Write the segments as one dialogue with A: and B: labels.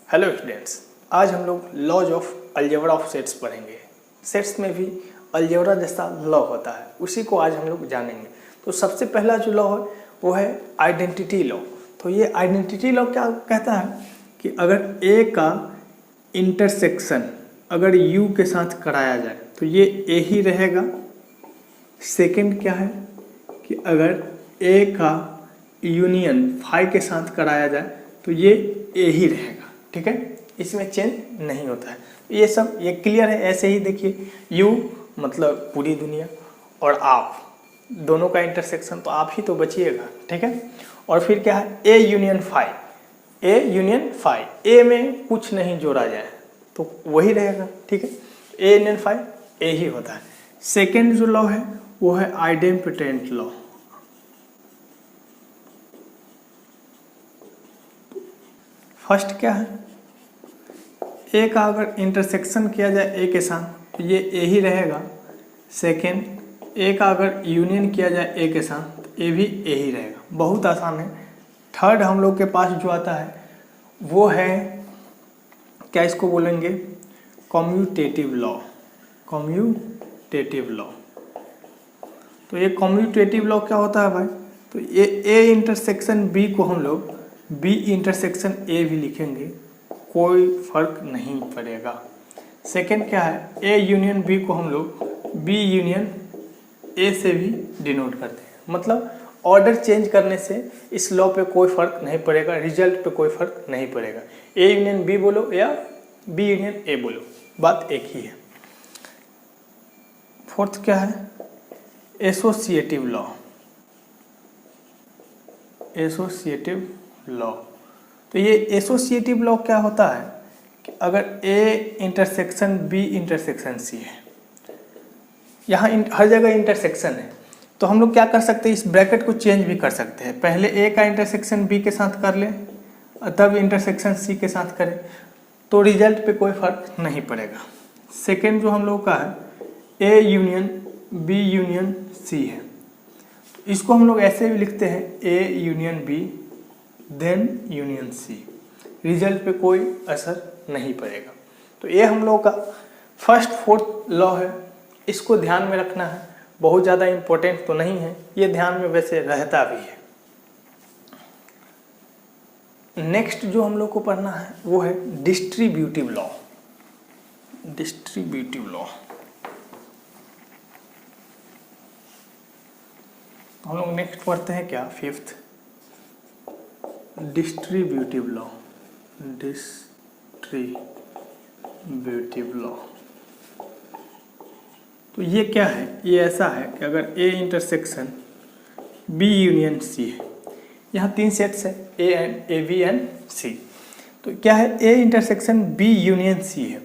A: Hello students, आज हम लोग laws of algebra of sets पढ़ेंगे। सेट्स में भी अलजेब्रा जैसा लॉ होता है, उसी को आज हम लोग जानेंगे। तो सबसे पहला जो लॉ है वो है आइडेंटिटी लॉ। तो ये आइडेंटिटी लॉ क्या कहता है कि अगर ए का इंटरसेक्शन अगर यू के साथ कराया जाए तो ये ए ही रहेगा। सेकंड क्या है कि अगर ए का यूनियन फाई के साथ कराया जाए तो ये ए ही रहेगा। ठीक है, इसमें चेंज नहीं होता है। ये सब ये क्लियर है। ऐसे ही देखिए, यू मतलब पूरी दुनिया और आप दोनों का इंटरसेक्शन, तो आप ही तो बचिएगा। ठीक है, और फिर क्या है A union phi, A union phi, A में कुछ नहीं जोड़ा जाए तो वही रहेगा। ठीक है, ए यूनियन फाई ए ही होता है। सेकेंड जो लॉ है वो है आइडेम्पिटेंट लॉ। फर्स्ट क्या है, ए का अगर इंटरसेक्शन किया जाए ए के साथ तो ये ए ही रहेगा। सेकेंड, ए का अगर यूनियन किया जाए ए के साथ तो ए भी ए ही रहेगा। बहुत आसान है। थर्ड हम लोग के पास जो आता है वो है क्या, इसको बोलेंगे कम्यूटेटिव लॉ। कम्यूटेटिव लॉ, तो ये कम्यूटेटिव लॉ क्या होता है भाई, तो ये ए इंटरसेक्शन बी को हम लोग बी इंटरसेक्शन ए भी लिखेंगे, कोई फर्क नहीं पड़ेगा। सेकेंड क्या है, ए यूनियन बी को हम लोग बी यूनियन ए से भी डिनोट करते हैं। मतलब ऑर्डर चेंज करने से इस लॉ पे कोई फर्क नहीं पड़ेगा, रिजल्ट पे कोई फर्क नहीं पड़ेगा। ए यूनियन बी बोलो या बी यूनियन ए बोलो, बात एक ही है। फोर्थ क्या है, एसोसिएटिव लॉ। एसोसिएटिव लॉ, तो ये एसोसिएटिव लॉ क्या होता है कि अगर A intersection B intersection C है, यहाँ हर जगह इंटरसेक्शन है, तो हम लोग क्या कर सकते हैं, इस ब्रैकेट को चेंज भी कर सकते हैं। पहले ए का इंटरसेक्शन बी के साथ कर ले, तब इंटरसेक्शन सी के साथ करें, तो रिजल्ट पे कोई फर्क नहीं पड़ेगा। सेकेंड जो हम लोग का है A union B union C है, तो इसको हम लोग ऐसे भी लिखते हैं A union B then union C, result पे कोई असर नहीं पड़ेगा। तो ये हम लोग का फर्स्ट फोर्थ लॉ है, इसको ध्यान में रखना है। बहुत ज़्यादा इम्पोर्टेंट तो नहीं है, ये ध्यान में वैसे रहता भी है। नेक्स्ट जो हम लोग को पढ़ना है वो है डिस्ट्रीब्यूटिव लॉ। डिस्ट्रीब्यूटिव लॉ, हम लोग नेक्स्ट पढ़ते हैं क्या, fifth distributive law. Distributive law, तो ये क्या है, ये ऐसा है कि अगर A intersection B union C है, यहाँ तीन सेट्स है ए बी एंड सी, तो क्या है A intersection B union C है,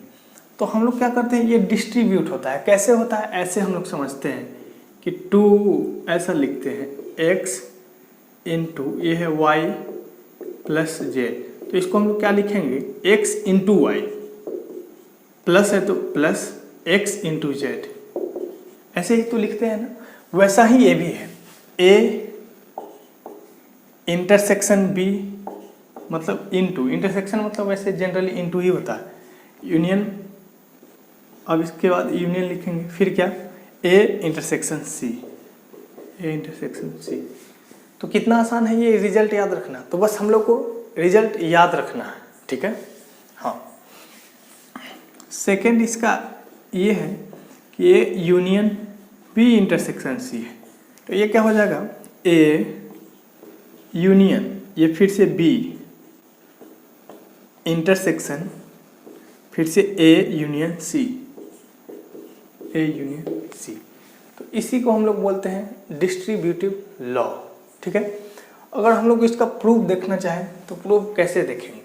A: तो हम लोग क्या करते हैं, ये डिस्ट्रीब्यूट होता है। कैसे होता है, ऐसे हम लोग समझते हैं कि 2 ऐसा लिखते हैं x इंटू ये है y प्लस जे, तो इसको हम लोग क्या लिखेंगे x इंटू वाई, प्लस है तो प्लस x इंटू जेड, ऐसे ही तो लिखते हैं ना। वैसा ही ये भी है, a इंटरसेक्शन b मतलब इंटू, इंटरसेक्शन मतलब वैसे जनरली इंटू ही होता है, यूनियन, अब इसके बाद यूनियन लिखेंगे, फिर क्या a intersection c, a intersection c। तो कितना आसान है ये रिजल्ट याद रखना, तो बस हम लोग को रिजल्ट याद रखना है। ठीक है, हाँ। सेकेंड इसका ये है कि ये यूनियन बी इंटरसेक्शन सी है, तो ये क्या हो जाएगा ए यूनियन, ये फिर से बी इंटरसेक्शन, फिर से A union C, A union C, तो इसी को हम लोग बोलते हैं डिस्ट्रीब्यूटिव लॉ। ठीक है, अगर हम लोग इसका प्रूफ देखना चाहें तो प्रूफ कैसे देखेंगे,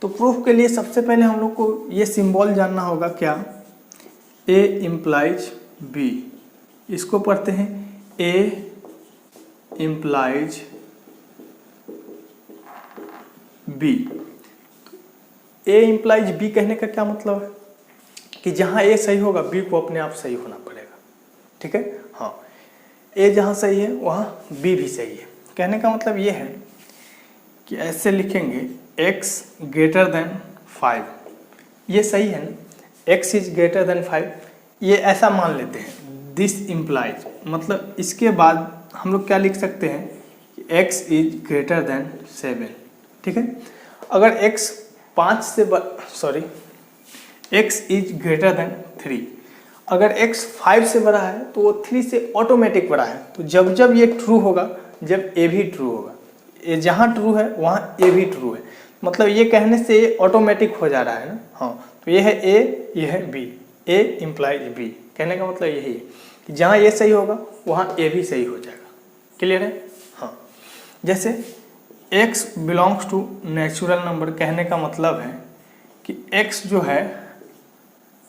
A: तो प्रूफ के लिए सबसे पहले हम लोग को ये सिंबल जानना होगा, क्या, ए इम्प्लाइज बी, इसको पढ़ते हैं ए इम्प्लाइज बी। ए इम्प्लाइज बी कहने का क्या मतलब है कि जहाँ ए सही होगा बी को अपने आप सही होना पड़ेगा। ठीक है, हाँ, ए जहाँ सही है वहाँ बी भी सही है। कहने का मतलब ये है कि ऐसे लिखेंगे x ग्रेटर देन 5, ये सही है ना, x इज ग्रेटर देन 5, ये ऐसा मान लेते हैं। दिस इम्प्लाइज मतलब इसके बाद हम लोग क्या लिख सकते हैं कि x इज ग्रेटर देन 7, ठीक है। अगर x 5 से x इज ग्रेटर देन 3, अगर x 5 से बड़ा है तो वो 3 से ऑटोमेटिक बड़ा है। तो जब जब ये ट्रू होगा, जब a भी ट्रू होगा, ये जहाँ ट्रू है वहाँ a भी ट्रू है, मतलब ये कहने से ये ऑटोमेटिक हो जा रहा है ना। हाँ, तो ये है a, ये है b, a इम्प्लाइज b, कहने का मतलब यही है कि जहाँ ये सही होगा वहाँ a भी सही हो जाएगा। क्लियर है? हाँ, जैसे x belongs to natural number, कहने का मतलब है कि x जो है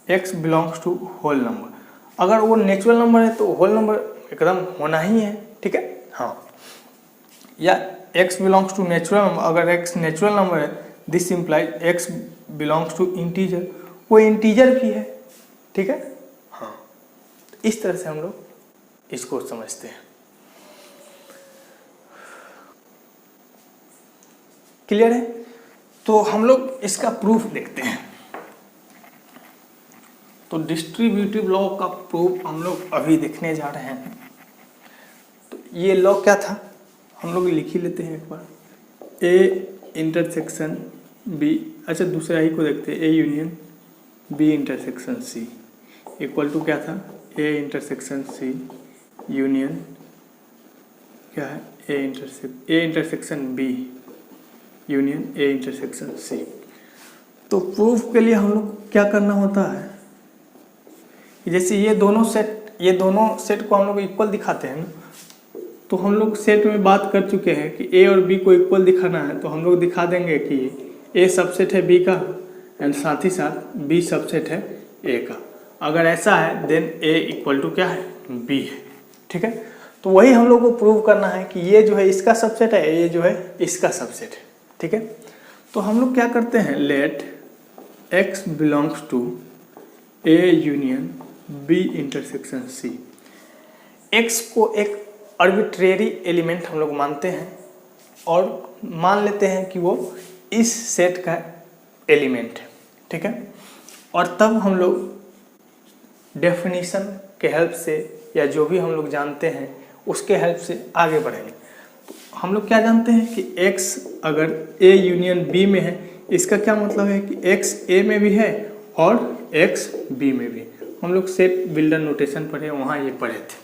A: x belongs to whole number. अगर वो नेचुरल नंबर है तो होल नंबर एकदम होना ही है, ठीक है। हाँ, या x belongs to natural number, अगर x नेचुरल नंबर है, this implies x belongs to integer, वो इंटीजर भी है, ठीक है। हाँ, इस तरह से हम लोग इसको समझते हैं। क्लियर है? तो हम लोग इसका प्रूफ देखते हैं। तो डिस्ट्रीब्यूटिव लॉ का प्रूफ हम लोग अभी देखने जा रहे हैं। तो ये लॉ क्या था हम लोग लिख ही लेते हैं एक बार। A इंटरसेक्शन B, अच्छा दूसरा ही को देखते हैं, A union B intersection C equal to क्या था, A इंटरसेक्शन C यूनियन क्या है, A intersection B union A intersection C। तो प्रूफ के लिए हम लोग क्या करना होता है, जैसे ये दोनों सेट को हम लोग इक्वल दिखाते हैं ना, तो हम लोग सेट में बात कर चुके हैं कि A और B को इक्वल दिखाना है, तो हम लोग दिखा देंगे कि A सबसेट है B का एंड साथ ही साथ B सबसेट है A का। अगर ऐसा है देन A इक्वल टू क्या है, B है, ठीक है। तो वही हम लोग को प्रूव करना है कि ये जो है इसका सबसेट है, ये जो है इसका सबसेट है, ठीक है। तो हम लोग क्या करते हैं, let x belongs to A union B intersection C। x को एक आर्बिट्रेरी एलिमेंट हम लोग मानते हैं और मान लेते हैं कि वो इस सेट का एलिमेंट है, ठीक है। और तब हम लोग डेफिनेशन के हेल्प से या जो भी हम लोग जानते हैं उसके हेल्प से आगे बढ़ेंगे। तो हम लोग क्या जानते हैं कि x अगर A यूनियन B में है, इसका क्या मतलब है कि x A में भी है और x B में भी। हम लोग सेट बिल्डर नोटेशन पढ़े, वहाँ ये पढ़े थे।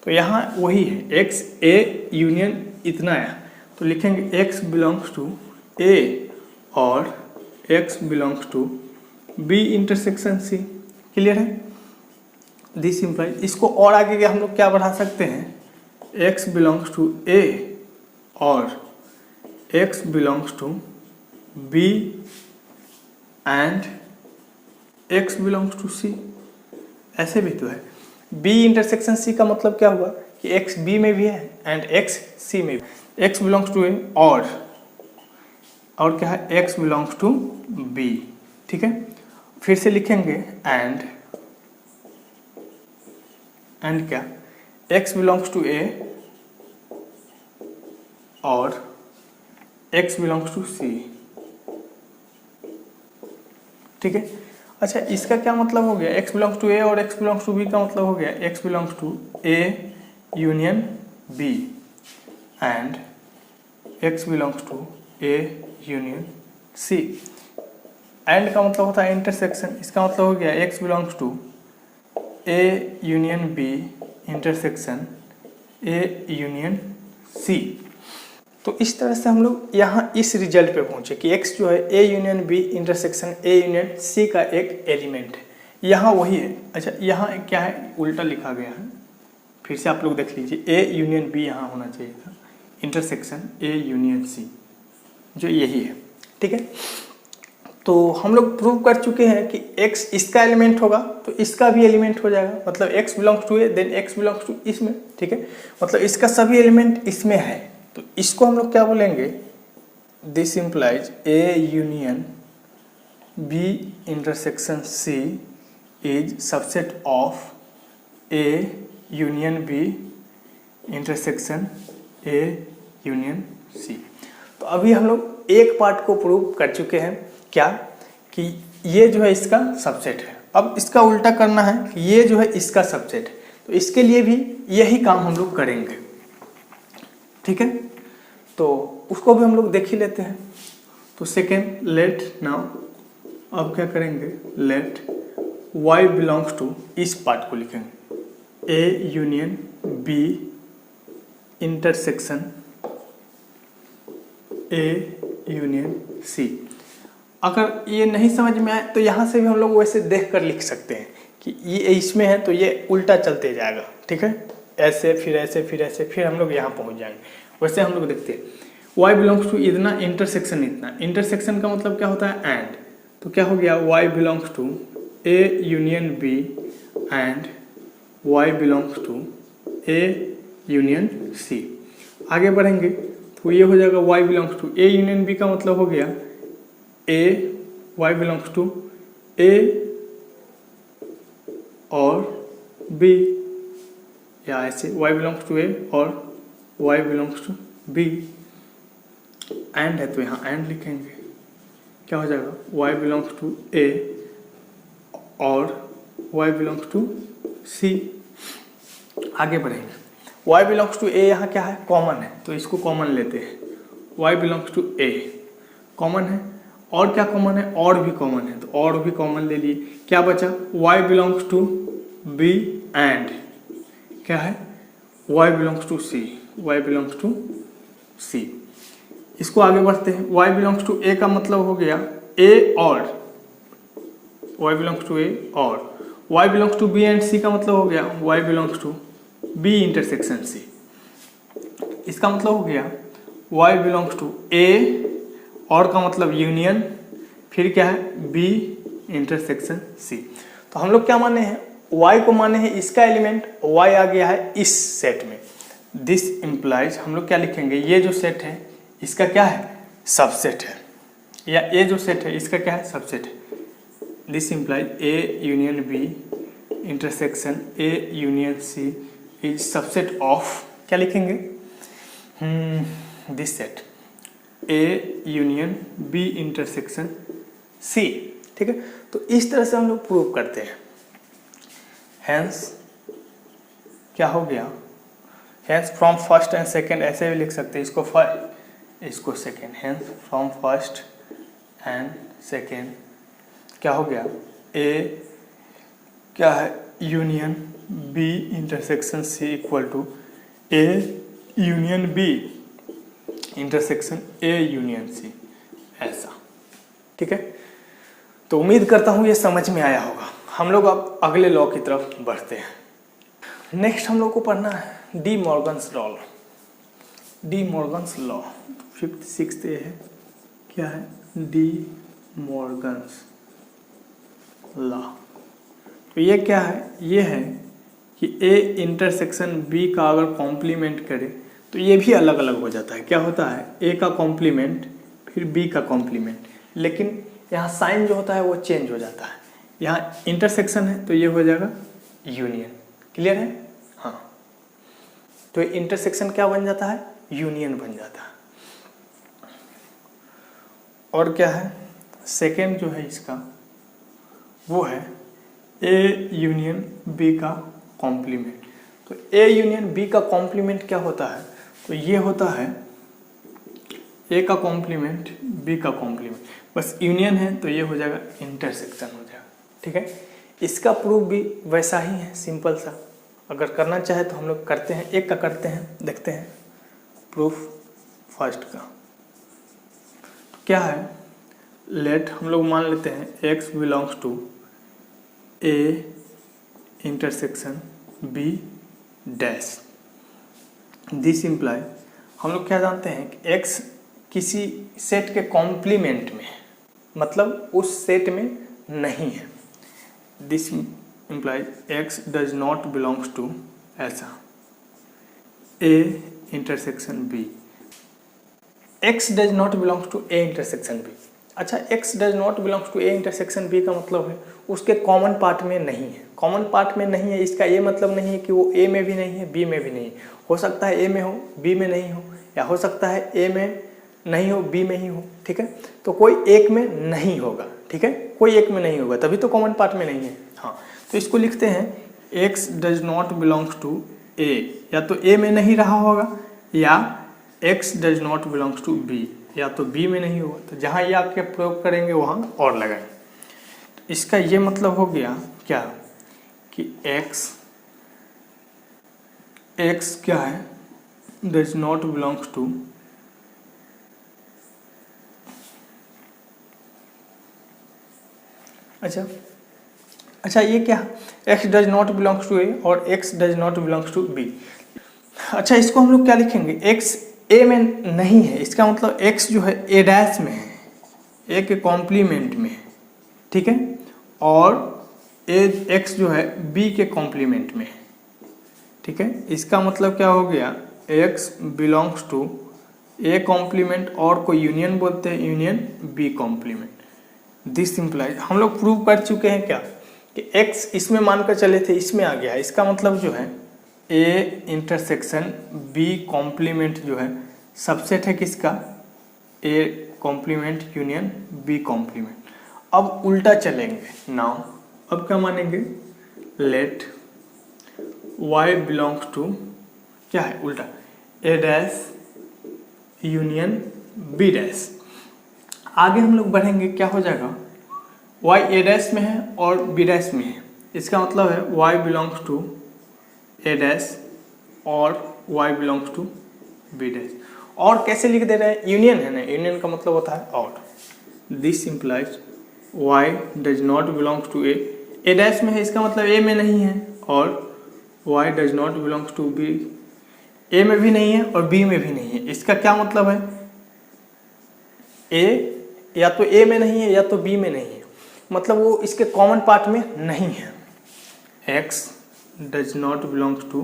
A: तो यहाँ वही है, x A यूनियन इतना है, तो लिखेंगे x बिलोंग्स टू A और x belongs to B intersection C। Clear है? दिस इम्प्लाइज, इसको और आगे के हम लोग क्या बढ़ा सकते हैं, x बिलोंग्स टू A और x belongs to B and x belongs to C। ऐसे भी तो है। B इंटरसेक्शन C का मतलब क्या हुआ कि x B में भी है एंड x C में भी। x बिलोंग्स टू A और क्या है, x बिलोंग्स टू B, ठीक है। फिर से लिखेंगे एंड क्या, x बिलोंग्स टू A और x बिलोंग्स टू C, ठीक है। अच्छा, इसका क्या मतलब हो गया, x बिलोंग्स टू A और x बिलोंग्स टू B का मतलब हो गया x belongs to A union B and x belongs to A union C। And का मतलब होता है इंटरसेक्शन, इसका मतलब हो गया x belongs to A union B intersection A union C। तो इस तरह से हम लोग यहाँ इस रिजल्ट पे पहुँचे कि x जो है A union B intersection A union C का एक एलिमेंट है। यहाँ वही है। अच्छा, यहाँ क्या है, उल्टा लिखा गया है, फिर से आप लोग देख लीजिए, A यूनियन B यहाँ होना चाहिए था, इंटरसेक्शन A यूनियन C, जो यही है, ठीक है। तो हम लोग प्रूव कर चुके हैं कि x इसका एलिमेंट होगा तो इसका भी एलिमेंट हो जाएगा, मतलब x belongs to A then x belongs to इसमें, ठीक है। मतलब इसका सभी एलिमेंट इसमें है, तो इसको हम लोग क्या बोलेंगे, this implies A union B intersection C is subset of A union B intersection A union C। तो अभी हम लोग एक पार्ट को प्रूव कर चुके हैं, क्या कि ये जो है इसका सबसेट है। अब इसका उल्टा करना है कि ये जो है इसका सबसेट है, तो इसके लिए भी यही काम हम लोग करेंगे, ठीक है। तो उसको भी हम लोग देख ही लेते हैं। तो सेकेंड लेट नाउ, अब क्या करेंगे, लेट y बिलोंग्स टू, इस पार्ट को लिखेंगे A union B intersection A union C। अगर ये नहीं समझ में आए तो यहाँ से भी हम लोग वैसे देख कर लिख सकते हैं कि ये इसमें है तो ये उल्टा चलते जाएगा, ठीक है, ऐसे फिर ऐसे फिर ऐसे, फिर हम लोग यहाँ पहुँच जाएंगे। वैसे हम लोग देखते हैं y बिलोंग्स टू इतना, इंटरसेक्शन इतना, इंटरसेक्शन का मतलब क्या होता है, एंड। तो क्या हो गया, y belongs to A union B and y belongs to A union C। आगे बढ़ेंगे तो ये हो जाएगा y belongs to A union B का मतलब हो गया A, y belongs to A और B, या ऐसे y बिलोंग्स टू A और y belongs to B। And है तो यहाँ एंड लिखेंगे, क्या हो जाएगा, y बिलोंग्स टू A और y बिलोंग्स टू C। आगे बढ़ेंगे, y बिलोंग्स टू A यहाँ क्या है, कॉमन है, तो इसको कॉमन लेते हैं, y belongs to A common है, और क्या कॉमन है, और भी कॉमन है, तो और भी कॉमन ले लिए, क्या बचा, y belongs to B and क्या है, y belongs to C, y belongs to C। इसको आगे बढ़ते हैं, y बिलोंग्स टू A का मतलब हो गया A और, y बिलोंग्स टू A और, y belongs to B and C का मतलब हो गया y belongs to B intersection C। इसका मतलब हो गया y बिलोंग्स टू A और का मतलब यूनियन, फिर क्या है B इंटरसेक्शन C। तो हम लोग क्या माने हैं, y को माने हैं इसका एलिमेंट, y आ गया है इस सेट में। दिस इम्प्लाइज, हम लोग क्या लिखेंगे, ये जो सेट है इसका क्या है, सबसेट है, या ये जो सेट है इसका क्या है, सबसेट है। This implies A union B intersection A union C is subset of, क्या लिखेंगे, this set A union B intersection C, ठीक है। तो इस तरह से हम लोग प्रूव करते हैं। हैंस क्या हो गया, hence from first and second, ऐसे भी लिख सकते हैं, इसको फर्स्ट इसको second, hence from first and second क्या हो गया, A क्या है, union B intersection C equal to A union B intersection A union C, ऐसा, ठीक है। तो उम्मीद करता हूँ ये समझ में आया होगा। हम लोग अब अगले लॉ की तरफ बढ़ते हैं। नेक्स्ट हम लोग को पढ़ना है D Morgan's law. D Morgan's law 5th 6th है, क्या है, डी मॉर्गन्स लॉ। तो ये क्या है, ये है कि A इंटरसेक्शन B का अगर कॉम्प्लीमेंट करे तो ये भी अलग अलग हो जाता है। क्या होता है, A का कॉम्प्लीमेंट फिर B का कॉम्प्लीमेंट, लेकिन यहाँ साइन जो होता है वो चेंज हो जाता है। यहाँ इंटरसेक्शन है तो ये हो जाएगा यूनियन, क्लियर है, हाँ। तो इंटरसेक्शन क्या बन जाता है, यूनियन बन जाता है। और क्या है, सेकेंड जो है इसका वो है A यूनियन B का कॉम्प्लीमेंट। तो A यूनियन B का कॉम्प्लीमेंट क्या होता है, तो ये होता है A का कॉम्प्लीमेंट B का कॉम्प्लीमेंट, बस यूनियन है तो ये हो जाएगा इंटरसेक्शन हो जाएगा, ठीक है। इसका प्रूफ भी वैसा ही है, सिंपल सा। अगर करना चाहे तो हम लोग करते हैं, एक का करते हैं, देखते हैं प्रूफ फर्स्ट का। तो क्या है, लेट हम लोग मान लेते हैं x belongs to A intersection B dash. This imply, हम लोग क्या जानते हैं कि x किसी सेट के कॉम्प्लीमेंट में, मतलब उस सेट में नहीं है। This implies x does not belongs to, ऐसा, A intersection B। x does not belongs to A intersection B। अच्छा, x does not belongs to A intersection B का मतलब है उसके कॉमन पार्ट में नहीं है। कॉमन पार्ट में नहीं है, इसका ये मतलब नहीं है कि वो A में भी नहीं है B में भी नहीं है। हो सकता है A में हो B में नहीं हो, या हो सकता है A में नहीं हो B में ही हो, ठीक है। तो कोई एक में नहीं होगा, ठीक है, कोई एक में नहीं होगा, तभी तो कॉमन पार्ट में नहीं है। हाँ, तो इसको लिखते हैं x does not belongs to a, या तो a में नहीं रहा होगा या x does not belongs to b, या तो b में नहीं होगा। तो जहाँ ये आपके प्रयोग करेंगे वहाँ और लगाएंगे। तो इसका ये मतलब हो गया क्या कि x क्या है, डज नॉट बिलोंग्स टू अच्छा ये क्या, x does not belongs to a और x does not belongs to b। अच्छा, इसको हम लोग क्या लिखेंगे, x a में नहीं है, इसका मतलब x जो है a डैश में है, a के कॉम्प्लीमेंट में है, ठीक है, और x जो है b के कॉम्प्लीमेंट में है, ठीक है। इसका मतलब क्या हो गया, x belongs to a complement, और कोई यूनियन बोलते हैं, union b complement. This implies, हम लोग प्रूव कर चुके हैं क्या कि x इसमें मानकर चले थे, इसमें आ गया, इसका मतलब जो है a इंटरसेक्शन b कॉम्प्लीमेंट जो है सबसेट है किसका, a complement union b complement. अब उल्टा चलेंगे नाउ, अब क्या मानेंगे, लेट y बिलोंग्स टू क्या है उल्टा, a dash union b dash. आगे हम लोग बढ़ेंगे, क्या हो जाएगा, y a डैश में है और b डैश में है, इसका मतलब है y belongs to a dash और y belongs to b dash. और कैसे लिख दे रहे हैं, यूनियन है ना, यूनियन का मतलब होता है और। This implies y does not belongs to a dash में है, इसका मतलब a में नहीं है, और y does not belongs to b, a में भी नहीं है और b में भी नहीं है। इसका क्या मतलब है, a या तो a में नहीं है या तो b में नहीं है, मतलब वो इसके कॉमन पार्ट में नहीं है। x does not belongs to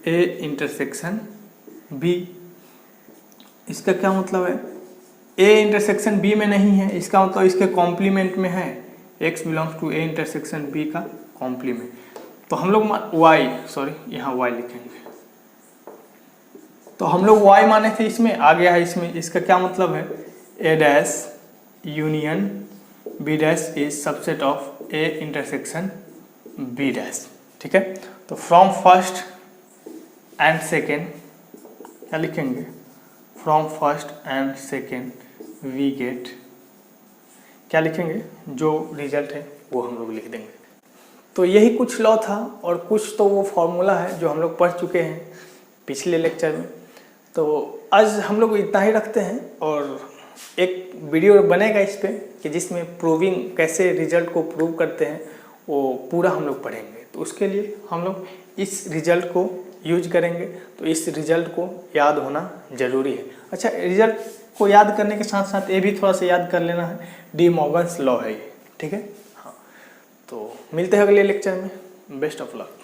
A: a intersection b, इसका क्या मतलब है, a इंटरसेक्शन b में नहीं है, इसका मतलब इसके कॉम्प्लीमेंट में है, x belongs to a intersection b का कॉम्प्लीमेंट। तो हम लोग यहाँ y लिखेंगे, तो हम लोग y माने थे, इसमें आ गया है, इसमें इसका क्या मतलब है, a dash union b dash is subset of a intersection b dash, ठीक है। तो फ्रॉम फर्स्ट एंड सेकेंड क्या लिखेंगे, from first and second we get, क्या लिखेंगे, जो रिजल्ट है वो हम लोग लिख देंगे। तो यही कुछ लॉ था, और कुछ तो वो फॉर्मूला है जो हम लोग पढ़ चुके हैं पिछले लेक्चर में। तो आज हम लोग इतना ही रखते हैं, और एक वीडियो बनेगा इस पे कि जिसमें प्रूविंग कैसे रिजल्ट को प्रूव करते हैं वो पूरा हम लोग पढ़ेंगे। तो उसके लिए हम लोग इस रिजल्ट को यूज करेंगे, तो इस रिजल्ट को याद होना ज़रूरी है। अच्छा, रिजल्ट को याद करने के साथ साथ ये भी थोड़ा सा याद कर लेना है, डी मॉर्गन्स लॉ है ये, ठीक है। हाँ, तो मिलते हैं अगले लेक्चर में, बेस्ट ऑफ लक।